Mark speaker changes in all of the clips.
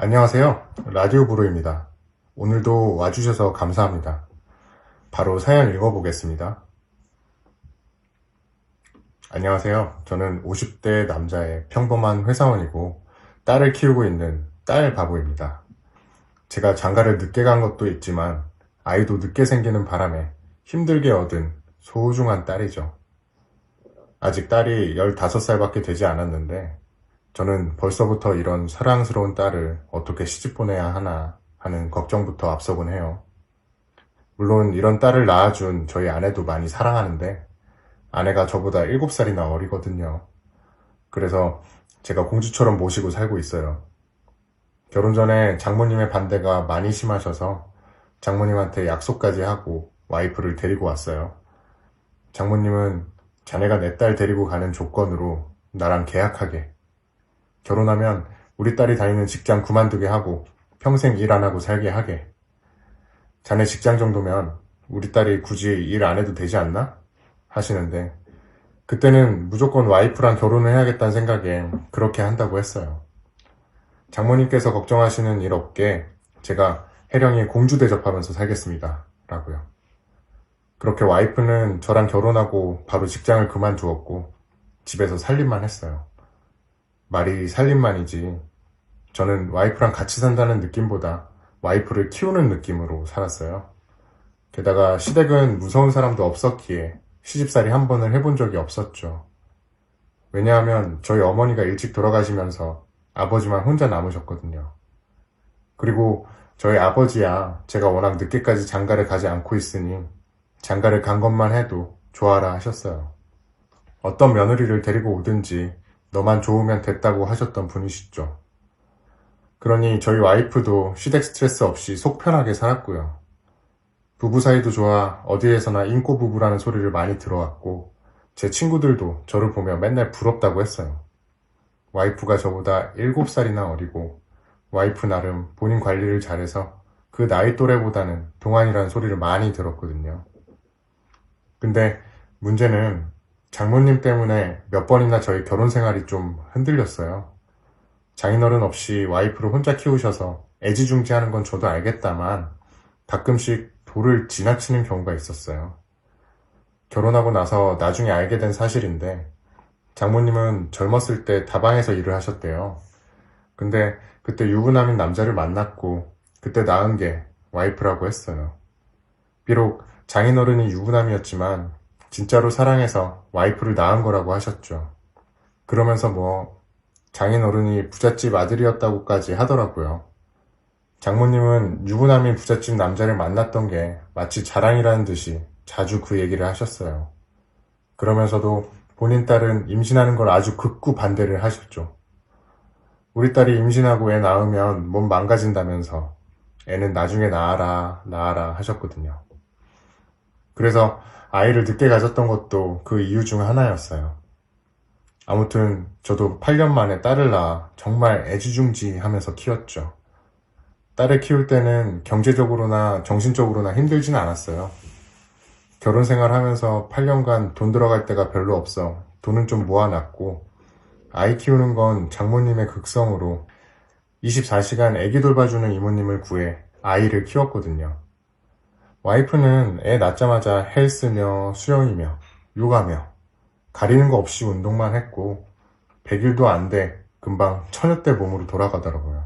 Speaker 1: 안녕하세요. 라디오 브로입니다. 오늘도 와주셔서 감사합니다. 바로 사연 읽어보겠습니다. 안녕하세요. 저는 50대 남자의 평범한 회사원이고 딸을 키우고 있는 딸 바보입니다. 제가 장가를 늦게 간 것도 있지만 아이도 늦게 생기는 바람에 힘들게 얻은 소중한 딸이죠. 아직 딸이 15살밖에 되지 않았는데 저는 벌써부터 이런 사랑스러운 딸을 어떻게 시집 보내야 하나 하는 걱정부터 앞서곤 해요. 물론 이런 딸을 낳아준 저희 아내도 많이 사랑하는데 아내가 저보다 7살이나 어리거든요. 그래서 제가 공주처럼 모시고 살고 있어요. 결혼 전에 장모님의 반대가 많이 심하셔서 장모님한테 약속까지 하고 와이프를 데리고 왔어요. 장모님은 자네가 내 딸 데리고 가는 조건으로 나랑 계약하게, 결혼하면 우리 딸이 다니는 직장 그만두게 하고 평생 일 안 하고 살게 하게. 자네 직장 정도면 우리 딸이 굳이 일 안 해도 되지 않나? 하시는데 그때는 무조건 와이프랑 결혼을 해야겠다는 생각에 그렇게 한다고 했어요. 장모님께서 걱정하시는 일 없게 제가 해령이 공주 대접하면서 살겠습니다. 라고요. 그렇게 와이프는 저랑 결혼하고 바로 직장을 그만두었고 집에서 살림만 했어요. 말이 살림만이지 저는 와이프랑 같이 산다는 느낌보다 와이프를 키우는 느낌으로 살았어요. 게다가 시댁은 무서운 사람도 없었기에 시집살이 한 번을 해본 적이 없었죠. 왜냐하면 저희 어머니가 일찍 돌아가시면서 아버지만 혼자 남으셨거든요. 그리고 저희 아버지야 제가 워낙 늦게까지 장가를 가지 않고 있으니 장가를 간 것만 해도 좋아라 하셨어요. 어떤 며느리를 데리고 오든지 너만 좋으면 됐다고 하셨던 분이시죠. 그러니 저희 와이프도 시댁 스트레스 없이 속 편하게 살았고요. 부부 사이도 좋아 어디에서나 인꼬 부부라는 소리를 많이 들어왔고 제 친구들도 저를 보며 맨날 부럽다고 했어요. 와이프가 저보다 7살이나 어리고 와이프 나름 본인 관리를 잘해서 그 나이 또래보다는 동안이라는 소리를 많이 들었거든요. 근데 문제는 장모님 때문에 몇 번이나 저희 결혼 생활이 좀 흔들렸어요. 장인어른 없이 와이프를 혼자 키우셔서 애지중지하는 건 저도 알겠다만 가끔씩 도를 지나치는 경우가 있었어요. 결혼하고 나서 나중에 알게 된 사실인데 장모님은 젊었을 때 다방에서 일을 하셨대요. 근데 그때 유부남인 남자를 만났고 그때 낳은 게 와이프라고 했어요. 비록 장인어른이 유부남이었지만 진짜로 사랑해서 와이프를 낳은 거라고 하셨죠. 그러면서 뭐 장인어른이 부잣집 아들이었다고까지 하더라고요. 장모님은 유부남인 부잣집 남자를 만났던 게 마치 자랑이라는 듯이 자주 그 얘기를 하셨어요. 그러면서도 본인 딸은 임신하는 걸 아주 극구 반대를 하셨죠. 우리 딸이 임신하고 애 낳으면 몸 망가진다면서 애는 나중에 낳아라 하셨거든요. 그래서 아이를 늦게 가졌던 것도 그 이유 중 하나였어요. 아무튼 저도 8년 만에 딸을 낳아 정말 애지중지하면서 키웠죠. 딸을 키울 때는 경제적으로나 정신적으로나 힘들지는 않았어요. 결혼 생활하면서 8년간 돈 들어갈 데가 별로 없어 돈은 좀 모아놨고 아이 키우는 건 장모님의 극성으로 24시간 애기 돌봐주는 이모님을 구해 아이를 키웠거든요. 와이프는 애 낳자마자 헬스며 수영이며 요가며 가리는 거 없이 운동만 했고 100일도 안 돼 금방 처녀때 몸으로 돌아가더라고요.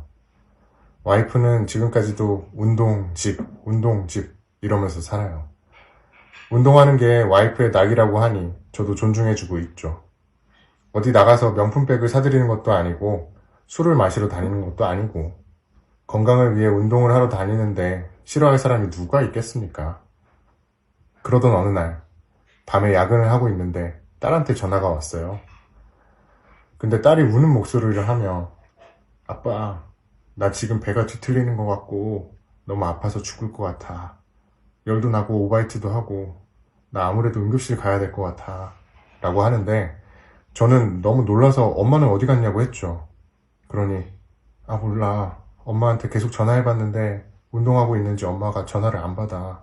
Speaker 1: 와이프는 지금까지도 운동, 집 이러면서 살아요. 운동하는 게 와이프의 낙이라고 하니 저도 존중해주고 있죠. 어디 나가서 명품백을 사드리는 것도 아니고 술을 마시러 다니는 것도 아니고 건강을 위해 운동을 하러 다니는데 싫어할 사람이 누가 있겠습니까? 그러던 어느 날 밤에 야근을 하고 있는데 딸한테 전화가 왔어요. 근데 딸이 우는 목소리를 하며 아빠, 나 지금 배가 뒤틀리는 것 같고 너무 아파서 죽을 것 같아. 열도 나고 오바이트도 하고 나 아무래도 응급실 가야 될 것 같아 라고 하는데 저는 너무 놀라서 엄마는 어디 갔냐고 했죠. 그러니 아 몰라, 엄마한테 계속 전화해봤는데 운동하고 있는지 엄마가 전화를 안 받아.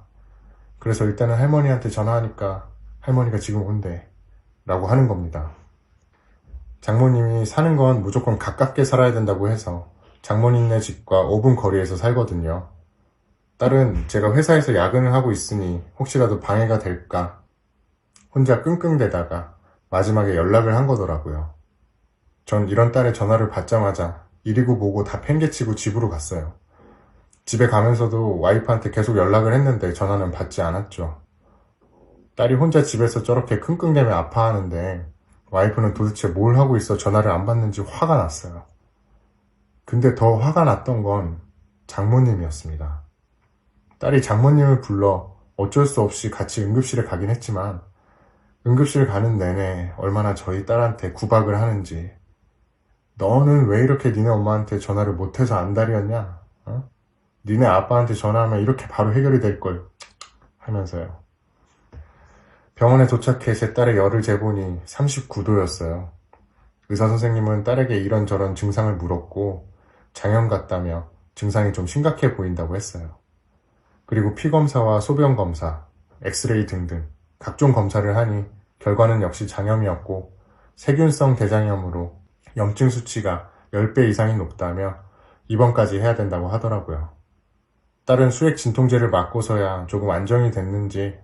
Speaker 1: 그래서 일단은 할머니한테 전화하니까 할머니가 지금 온대 라고 하는 겁니다. 장모님이 사는 건 무조건 가깝게 살아야 된다고 해서 장모님네 집과 5분 거리에서 살거든요. 딸은 제가 회사에서 야근을 하고 있으니 혹시라도 방해가 될까 혼자 끙끙대다가 마지막에 연락을 한 거더라고요. 전 이런 딸의 전화를 받자마자 이리고 뭐고 다 팽개치고 집으로 갔어요. 집에 가면서도 와이프한테 계속 연락을 했는데 전화는 받지 않았죠. 딸이 혼자 집에서 저렇게 끙끙대며 아파하는데 와이프는 도대체 뭘 하고 있어 전화를 안 받는지 화가 났어요. 근데 더 화가 났던 건 장모님이었습니다. 딸이 장모님을 불러 어쩔 수 없이 같이 응급실에 가긴 했지만 응급실 가는 내내 얼마나 저희 딸한테 구박을 하는지 너는 왜 이렇게 니네 엄마한테 전화를 못해서 안달이었냐? 어? 니네 아빠한테 전화하면 이렇게 바로 해결이 될걸 하면서요. 병원에 도착해 제 딸의 열을 재보니 39도였어요. 의사 선생님은 딸에게 이런저런 증상을 물었고 장염 같다며 증상이 좀 심각해 보인다고 했어요. 그리고 피검사와 소변검사, 엑스레이 등등 각종 검사를 하니 결과는 역시 장염이었고 세균성 대장염으로 염증 수치가 10배 이상이 높다며 입원까지 해야 된다고 하더라고요. 딸은 수액 진통제를 맞고서야 조금 안정이 됐는지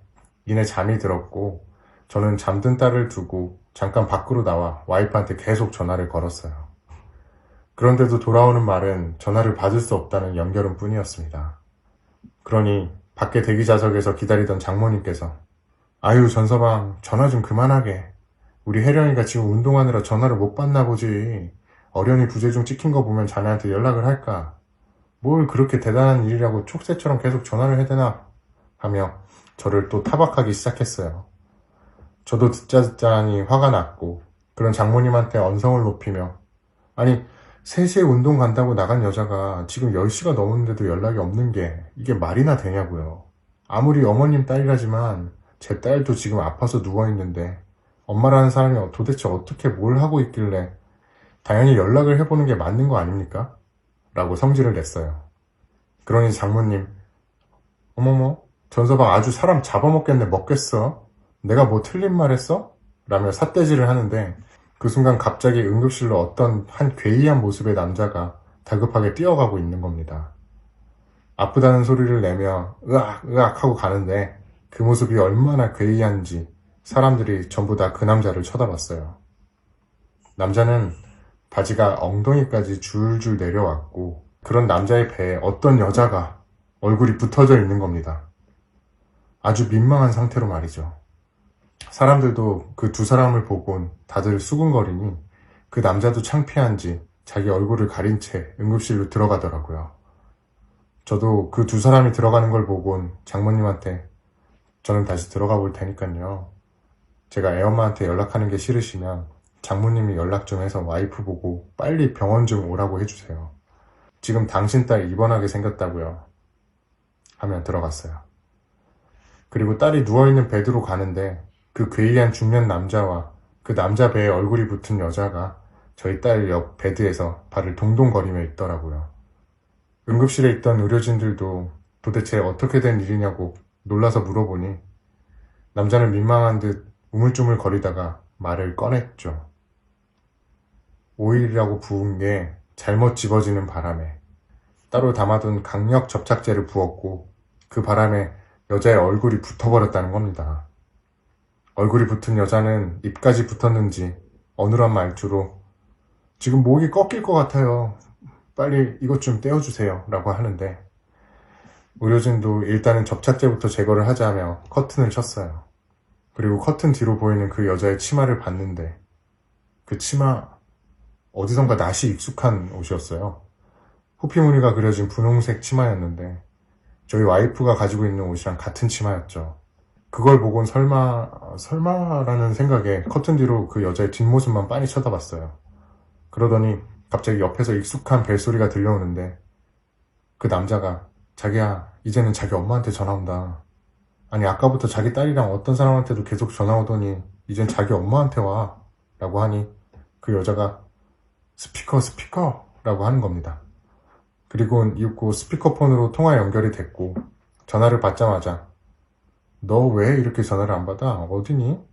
Speaker 1: 이내 잠이 들었고 저는 잠든 딸을 두고 잠깐 밖으로 나와 와이프한테 계속 전화를 걸었어요. 그런데도 돌아오는 말은 전화를 받을 수 없다는 연결음 뿐이었습니다. 그러니 밖에 대기좌석에서 기다리던 장모님께서 아유 전서방 전화 좀 그만하게. 우리 혜령이가 지금 운동하느라 전화를 못 받나 보지. 어련히 부재중 찍힌 거 보면 자네한테 연락을 할까. 뭘 그렇게 대단한 일이라고 촉새처럼 계속 전화를 해대나 하며 저를 또 타박하기 시작했어요. 저도 듣자 하니 화가 났고 그런 장모님한테 언성을 높이며 아니 3시에 운동 간다고 나간 여자가 지금 10시가 넘었는데도 연락이 없는 게 이게 말이나 되냐고요. 아무리 어머님 딸이라지만 제 딸도 지금 아파서 누워있는데 엄마라는 사람이 도대체 어떻게 뭘 하고 있길래 당연히 연락을 해보는 게 맞는 거 아닙니까? 라고 성질을 냈어요. 그러니 장모님 어머머 전서방 아주 사람 잡아먹겠네 먹겠어? 내가 뭐 틀린 말 했어? 라며 삿대질을 하는데 그 순간 갑자기 응급실로 어떤 한 괴이한 모습의 남자가 다급하게 뛰어가고 있는 겁니다. 아프다는 소리를 내며 으악 으악 하고 가는데 그 모습이 얼마나 괴이한지 사람들이 전부 다 그 남자를 쳐다봤어요. 남자는 바지가 엉덩이까지 줄줄 내려왔고 그런 남자의 배에 어떤 여자가 얼굴이 붙어져 있는 겁니다. 아주 민망한 상태로 말이죠. 사람들도 그 두 사람을 보곤 다들 수군거리니 그 남자도 창피한지 자기 얼굴을 가린 채 응급실로 들어가더라고요. 저도 그 두 사람이 들어가는 걸 보곤 장모님한테 저는 다시 들어가 볼 테니까요. 제가 애엄마한테 연락하는 게 싫으시면 장모님이 연락 좀 해서 와이프 보고 빨리 병원 좀 오라고 해주세요. 지금 당신 딸 입원하게 생겼다고요. 하면 들어갔어요. 그리고 딸이 누워있는 베드로 가는데 그 괴이한 중년 남자와 그 남자 배에 얼굴이 붙은 여자가 저희 딸 옆 베드에서 발을 동동거리며 있더라고요. 응급실에 있던 의료진들도 도대체 어떻게 된 일이냐고 놀라서 물어보니 남자는 민망한 듯 우물쭈물 거리다가 말을 꺼냈죠. 오일이라고 부은 게 잘못 집어지는 바람에 따로 담아둔 강력 접착제를 부었고 그 바람에 여자의 얼굴이 붙어버렸다는 겁니다. 얼굴이 붙은 여자는 입까지 붙었는지 어눌한 말투로 지금 목이 꺾일 것 같아요. 빨리 이것 좀 떼어주세요. 라고 하는데 의료진도 일단은 접착제부터 제거를 하자며 커튼을 쳤어요. 그리고 커튼 뒤로 보이는 그 여자의 치마를 봤는데 그 치마 어디선가 낯이 익숙한 옷이었어요. 호피 무늬가 그려진 분홍색 치마였는데 저희 와이프가 가지고 있는 옷이랑 같은 치마였죠. 그걸 보곤 설마라는 생각에 커튼 뒤로 그 여자의 뒷모습만 빤히 쳐다봤어요. 그러더니 갑자기 옆에서 익숙한 벨소리가 들려오는데 그 남자가 자기야 이제는 자기 엄마한테 전화 온다. 아니 아까부터 자기 딸이랑 어떤 사람한테도 계속 전화 오더니 이젠 자기 엄마한테 와 라고 하니 그 여자가 스피커 라고 하는 겁니다. 그리고 이윽고 스피커폰으로 통화 연결이 됐고 전화를 받자마자 너 왜 이렇게 전화를 안 받아? 어디니?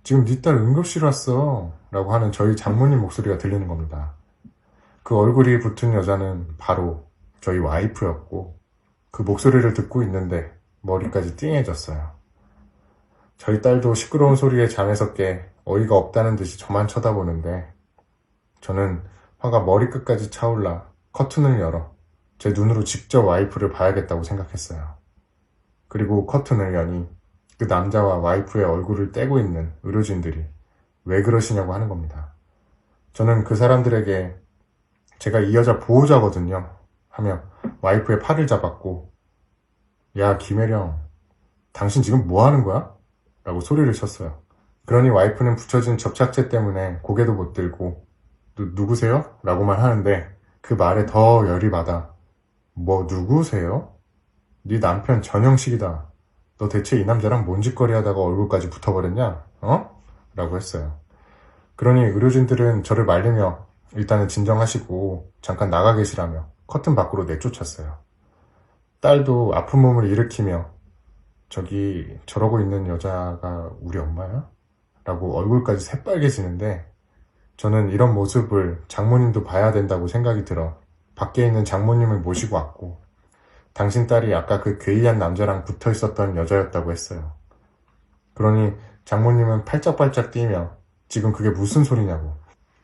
Speaker 1: 지금 네 딸 응급실 왔어 라고 하는 저희 장모님 목소리가 들리는 겁니다. 그 얼굴이 붙은 여자는 바로 저희 와이프였고 그 목소리를 듣고 있는데 머리까지 띵해졌어요. 저희 딸도 시끄러운 소리에 잠에서 깨 어이가 없다는 듯이 저만 쳐다보는데 저는 화가 머리끝까지 차올라 커튼을 열어 제 눈으로 직접 와이프를 봐야겠다고 생각했어요. 그리고 커튼을 여니 그 남자와 와이프의 얼굴을 떼고 있는 의료진들이 왜 그러시냐고 하는 겁니다. 저는 그 사람들에게 제가 이 여자 보호자거든요 하며 와이프의 팔을 잡았고 야 김혜령 당신 지금 뭐 하는 거야? 라고 소리를 쳤어요. 그러니 와이프는 붙여진 접착제 때문에 고개도 못 들고 누구세요? 라고만 하는데 그 말에 더 열이 받아 뭐 누구세요? 네 남편 전형식이다. 너 대체 이 남자랑 뭔 짓거리 하다가 얼굴까지 붙어버렸냐? 어? 라고 했어요. 그러니 의료진들은 저를 말리며 일단은 진정하시고 잠깐 나가 계시라며 커튼 밖으로 내쫓았어요. 딸도 아픈 몸을 일으키며 저기 저러고 있는 여자가 우리 엄마야? 라고 얼굴까지 새빨개지는데 저는 이런 모습을 장모님도 봐야 된다고 생각이 들어 밖에 있는 장모님을 모시고 왔고 당신 딸이 아까 그 괴이한 남자랑 붙어 있었던 여자였다고 했어요. 그러니 장모님은 팔짝팔짝 뛰며 지금 그게 무슨 소리냐고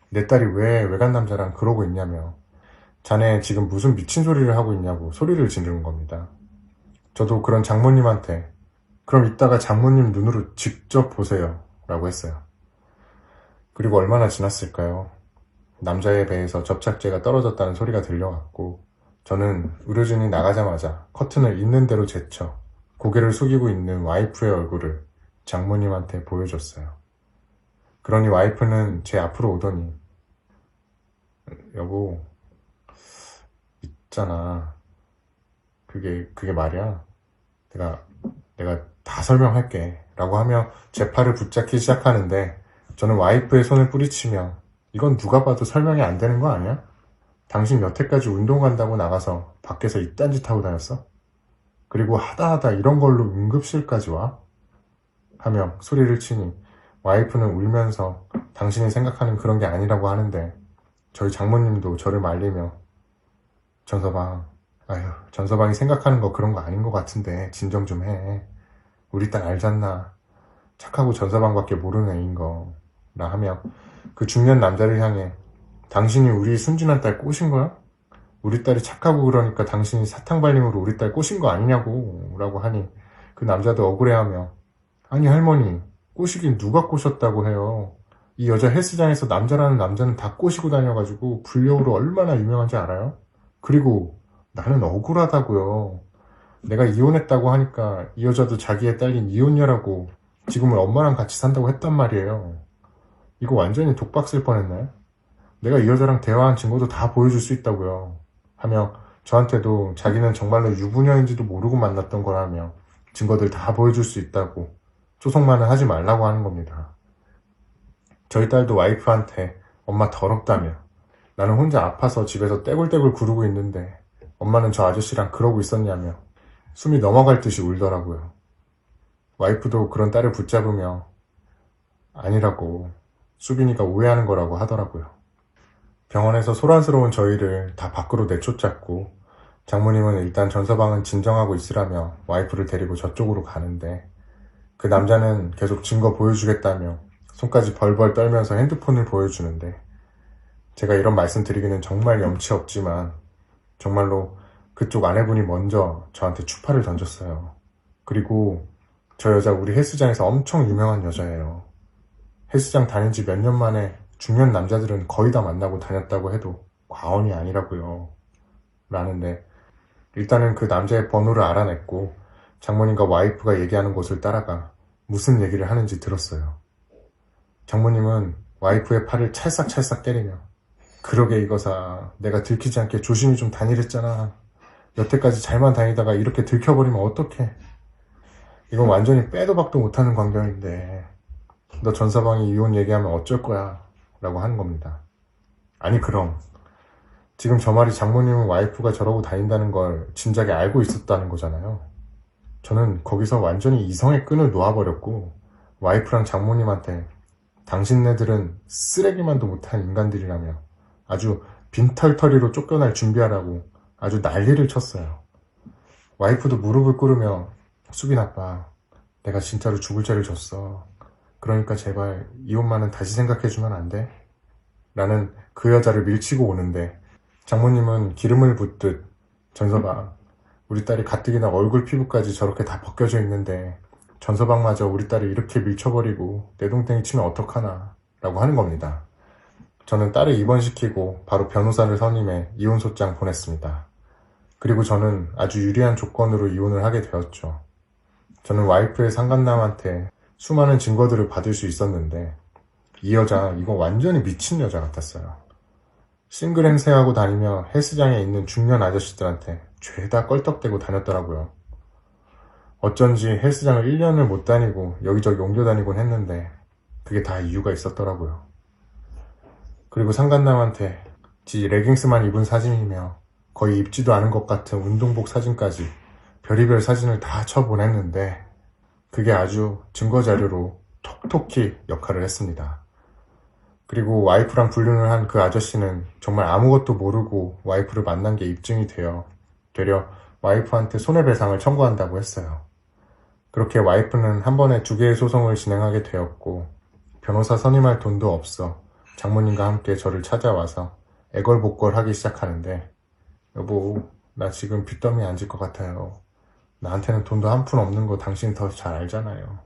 Speaker 1: 내 딸이 왜 외간 남자랑 그러고 있냐며 자네 지금 무슨 미친 소리를 하고 있냐고 소리를 지르는 겁니다. 저도 그런 장모님한테 그럼 이따가 장모님 눈으로 직접 보세요 라고 했어요. 그리고 얼마나 지났을까요? 남자의 배에서 접착제가 떨어졌다는 소리가 들려왔고 저는 의료진이 나가자마자 커튼을 있는 대로 제쳐 고개를 숙이고 있는 와이프의 얼굴을 장모님한테 보여줬어요. 그러니 와이프는 제 앞으로 오더니 여보 있잖아 그게 말이야 내가 다 설명할게 라고 하며 제 팔을 붙잡기 시작하는데 저는 와이프의 손을 뿌리치며 이건 누가 봐도 설명이 안 되는 거 아니야? 당신 여태까지 운동 간다고 나가서 밖에서 이딴 짓 하고 다녔어? 그리고 하다 이런 걸로 응급실까지 와? 하며 소리를 치니 와이프는 울면서 당신이 생각하는 그런 게 아니라고 하는데 저희 장모님도 저를 말리며 전서방이 생각하는 거 그런 거 아닌 것 같은데 진정 좀 해. 우리 딸 알잖나. 착하고 전서방밖에 모르는 애인 거. 라 하며 그 중년 남자를 향해 당신이 우리 순진한 딸 꼬신 거야? 우리 딸이 착하고 그러니까 당신이 사탕발림으로 우리 딸 꼬신 거 아니냐고 라고 하니 그 남자도 억울해하며 아니 할머니 꼬시긴 누가 꼬셨다고 해요. 이 여자 헬스장에서 남자라는 남자는 다 꼬시고 다녀가지고 불려우로 얼마나 유명한지 알아요? 그리고 나는 억울하다고요. 내가 이혼했다고 하니까 이 여자도 자기의 딸린 이혼녀라고 지금은 엄마랑 같이 산다고 했단 말이에요. 이거 완전히 독박 쓸 뻔했네. 내가 이 여자랑 대화한 증거도 다 보여줄 수 있다고요. 하며 저한테도 자기는 정말로 유부녀인지도 모르고 만났던 거라며 증거들 다 보여줄 수 있다고 소송만은 하지 말라고 하는 겁니다. 저희 딸도 와이프한테 엄마 더럽다며 나는 혼자 아파서 집에서 떼굴떼굴 구르고 있는데 엄마는 저 아저씨랑 그러고 있었냐며 숨이 넘어갈 듯이 울더라고요. 와이프도 그런 딸을 붙잡으며 아니라고 수빈이가 오해하는 거라고 하더라고요. 병원에서 소란스러운 저희를 다 밖으로 내쫓았고 장모님은 일단 전서방은 진정하고 있으라며 와이프를 데리고 저쪽으로 가는데 그 남자는 계속 증거 보여주겠다며 손까지 벌벌 떨면서 핸드폰을 보여주는데 제가 이런 말씀 드리기는 정말 염치 없지만 정말로 그쪽 아내분이 먼저 저한테 추파를 던졌어요. 그리고 저 여자 우리 헬스장에서 엄청 유명한 여자예요. 헬스장 다닌 지 몇 년 만에 중년 남자들은 거의 다 만나고 다녔다고 해도 과언이 아니라고요. 라는데 일단은 그 남자의 번호를 알아냈고 장모님과 와이프가 얘기하는 곳을 따라가 무슨 얘기를 하는지 들었어요. 장모님은 와이프의 팔을 찰싹찰싹 때리며 그러게 이거사 내가 들키지 않게 조심히 좀 다니랬잖아. 여태까지 잘만 다니다가 이렇게 들켜버리면 어떡해. 이건 완전히 빼도 박도 못하는 광경인데 너 전서방이 이혼 얘기하면 어쩔 거야 라고 하는 겁니다. 아니 그럼 지금 저 말이 장모님은 와이프가 저러고 다닌다는 걸 진작에 알고 있었다는 거잖아요. 저는 거기서 완전히 이성의 끈을 놓아버렸고 와이프랑 장모님한테 당신네들은 쓰레기만도 못한 인간들이라며 아주 빈털터리로 쫓겨날 준비하라고 아주 난리를 쳤어요. 와이프도 무릎을 꿇으며 수빈 아빠, 내가 진짜로 죽을 죄를 졌어. 그러니까 제발 이혼만은 다시 생각해주면 안 돼? 라는 그 여자를 밀치고 오는데 장모님은 기름을 붓듯 전서방, 우리 딸이 가뜩이나 얼굴 피부까지 저렇게 다 벗겨져 있는데 전서방마저 우리 딸을 이렇게 밀쳐버리고 내동댕이 치면 어떡하나 라고 하는 겁니다. 저는 딸을 입원시키고 바로 변호사를 선임해 이혼소장 보냈습니다. 그리고 저는 아주 유리한 조건으로 이혼을 하게 되었죠. 저는 와이프의 상간남한테 수많은 증거들을 받을 수 있었는데 이 여자 이거 완전히 미친 여자 같았어요. 싱글 행세하고 다니며 헬스장에 있는 중년 아저씨들한테 죄다 껄떡대고 다녔더라고요. 어쩐지 헬스장을 1년을 못 다니고 여기저기 옮겨 다니곤 했는데 그게 다 이유가 있었더라고요. 그리고 상간남한테 지 레깅스만 입은 사진이며 거의 입지도 않은 것 같은 운동복 사진까지 별의별 사진을 다 쳐보냈는데 그게 아주 증거자료로 톡톡히 역할을 했습니다. 그리고 와이프랑 불륜을 한 그 아저씨는 정말 아무것도 모르고 와이프를 만난 게 입증이 되려 와이프한테 손해배상을 청구한다고 했어요. 그렇게 와이프는 한 번에 2개의 소송을 진행하게 되었고 변호사 선임할 돈도 없어 장모님과 함께 저를 찾아와서 애걸복걸 하기 시작하는데 여보, 나 지금 빚더미 앉을 것 같아요. 나한테는 돈도 한 푼 없는 거 당신이 더 잘 알잖아요.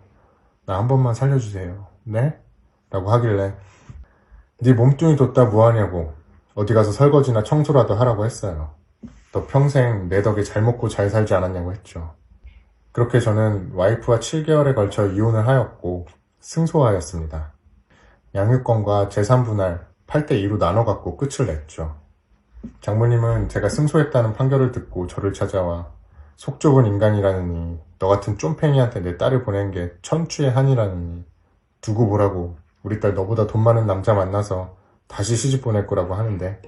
Speaker 1: 나 한 번만 살려주세요. 네? 라고 하길래 네 몸뚱이 뒀다 뭐하냐고 어디 가서 설거지나 청소라도 하라고 했어요. 너 평생 내 덕에 잘 먹고 잘 살지 않았냐고 했죠. 그렇게 저는 와이프와 7개월에 걸쳐 이혼을 하였고 승소하였습니다. 양육권과 재산 분할 8대2로 나눠 갖고 끝을 냈죠. 장모님은 제가 승소했다는 판결을 듣고 저를 찾아와 속 좁은 인간이라느니 너 같은 쫌팽이한테 내 딸을 보낸 게 천추의 한이라느니 두고 보라고 우리 딸 너보다 돈 많은 남자 만나서 다시 시집 보낼 거라고 하는데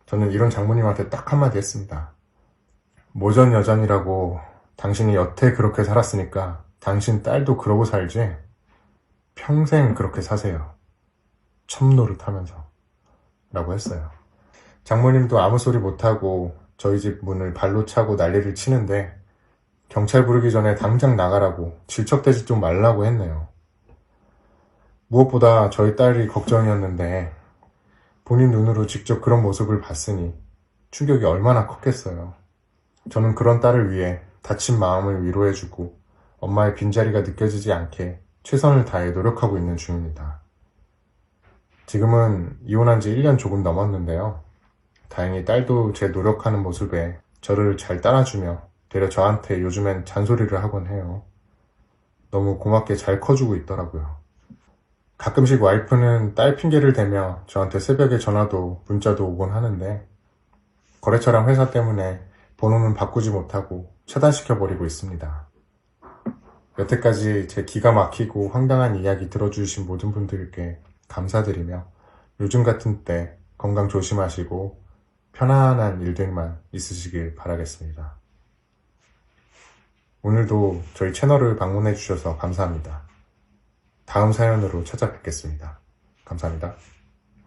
Speaker 1: 저는 이런 장모님한테 딱 한마디 했습니다. 모전 여전이라고 당신이 여태 그렇게 살았으니까 당신 딸도 그러고 살지 평생 그렇게 사세요. 첩노릇하면서 라고 했어요. 장모님도 아무 소리 못하고 저희 집 문을 발로 차고 난리를 치는데 경찰 부르기 전에 당장 나가라고 질척대지 좀 말라고 했네요. 무엇보다 저희 딸이 걱정이었는데 본인 눈으로 직접 그런 모습을 봤으니 충격이 얼마나 컸겠어요. 저는 그런 딸을 위해 다친 마음을 위로해주고 엄마의 빈자리가 느껴지지 않게 최선을 다해 노력하고 있는 중입니다. 지금은 이혼한 지 1년 조금 넘었는데요. 다행히 딸도 제 노력하는 모습에 저를 잘 따라주며 되려 저한테 요즘엔 잔소리를 하곤 해요. 너무 고맙게 잘 커주고 있더라고요. 가끔씩 와이프는 딸 핑계를 대며 저한테 새벽에 전화도 문자도 오곤 하는데 거래처랑 회사 때문에 번호는 바꾸지 못하고 차단시켜버리고 있습니다. 여태까지 제 기가 막히고 황당한 이야기 들어주신 모든 분들께 감사드리며 요즘 같은 때 건강 조심하시고 편안한 일들만 있으시길 바라겠습니다. 오늘도 저희 채널을 방문해 주셔서 감사합니다. 다음 사연으로 찾아뵙겠습니다. 감사합니다.